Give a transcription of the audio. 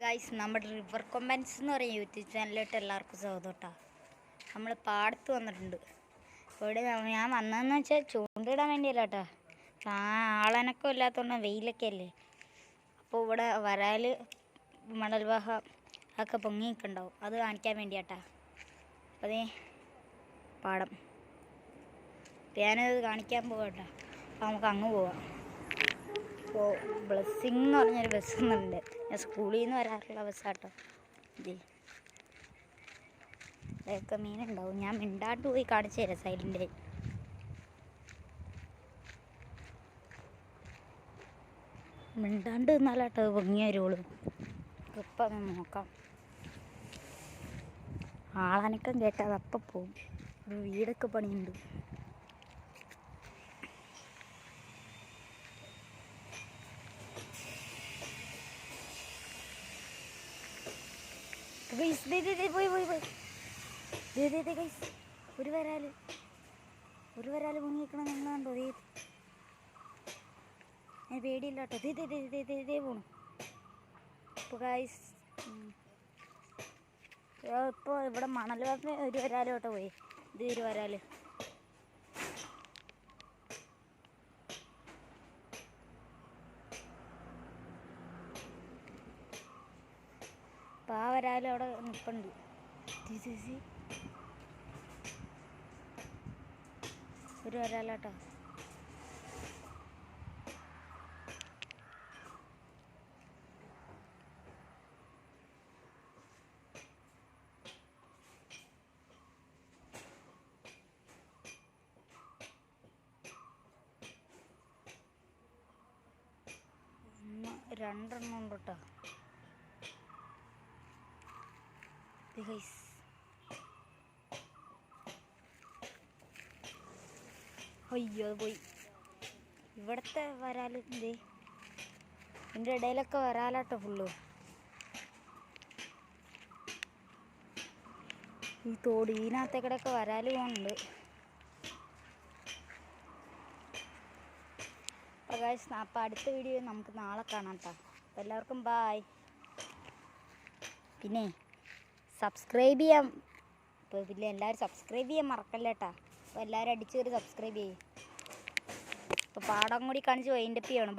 Guys, നമ്മുടെ river comments എന്ന് പറയുന്ന യൂട്യൂബ് ചാനലിലോട്ട് എല്ലാവർക്കും സ്വാഗതം കേട്ടോ. നമ്മൾ പാടത്ത് വന്നിട്ടുണ്ട്. ഇവിടെ ഞാൻ വന്നതെന്ന് വെച്ചാൽ ചൂണ്ടിടാൻ വേണ്ടിയല്ല കേട്ടോ. ആളനക്കം ഇല്ലാത്തതുകൊണ്ട് വെയിലൊക്കെ അല്ലേ. അപ്പോൾ ഇവിടെ വരാൽ മണൽവാഹ ഒക്കെ പൊങ്ങിയൊക്കെ ഉണ്ടാവും. അത് കാണിക്കാൻ വേണ്ടിയാട്ടാ. അപ്പോൾ അതേ പാടം ഞാനത് കാണിക്കാൻ പോകാം കേട്ടോ. അപ്പോൾ നമുക്ക് അങ്ങ് പോവാം. അപ്പോൾ ബ്ലെസ്സിങ് എന്ന് പറഞ്ഞൊരു ബസ് ഒന്നുണ്ട്. ഞാൻ സ്കൂളിൽ നിന്ന് വരാറുള്ള ബസ്സാട്ടോ. ഇതൊക്കെ മീനുണ്ടാവും. ഞാൻ മിണ്ടാണ്ട് പോയി കാണിച്ചു തരാം. സൈലൻ്റ് മിണ്ടാണ്ട് നിന്നാലാട്ടോ പൊങ്ങി വരുള്ളൂ. ഇപ്പം നോക്കാം. ആളനക്കം കേട്ടാൽ അപ്പം പോവും. ഒരു വീടൊക്കെ പണിയുണ്ട്. ഒരു വരാല് മുങ്ങിക്കണം. നിങ്ങൾ കണ്ടോ? ഞാൻ പേടിയില്ല കേട്ടോ. ഇതേ പോണു. ഇപ്പോൾ ഗൈസ് ഇപ്പോൾ ഇവിടെ മണൽ പറഞ്ഞ ഒരു വരാല് കേട്ടോ പോയി. ഇത് ഒരു വരാല്. അപ്പം ആ വരാലും അവിടെ നിൽപ്പുണ്ട്. ഒരു വരാലാട്ടോ. രണ്ടെണ്ണം ഉണ്ട് കേട്ടോ. അയ്യോ, അത് പോയി. ഇവിടുത്തെ വരാല് എന്തേ ഇതിൻ്റെ ഇടയിലൊക്കെ വരാലാട്ടോ ഫുള്ള്. ഈ തോട് ഇതിനകത്തേക്കിടയൊക്കെ വരാല് പോകുന്നുണ്ട്. അപ്പോൾ ഗൈസ്, അപ്പോൾ അടുത്ത വീഡിയോ നമുക്ക് നാളെ കാണാം കേട്ടോ. അപ്പോൾ എല്ലാവർക്കും ബായ്. പിന്നെ സബ്സ്ക്രൈബ് ചെയ്യാം. ഇപ്പോൾ പിന്നെ എല്ലാവരും സബ്സ്ക്രൈബ് ചെയ്യാൻ മറക്കല്ല കേട്ടോ. അപ്പോൾ എല്ലാവരും അടിച്ച് കയറി സബ്സ്ക്രൈബ് ചെയ്യും. അപ്പോൾ പാടം കൂടി കാണിച്ച് വൈൻഡപ്പ് ചെയ്യണം.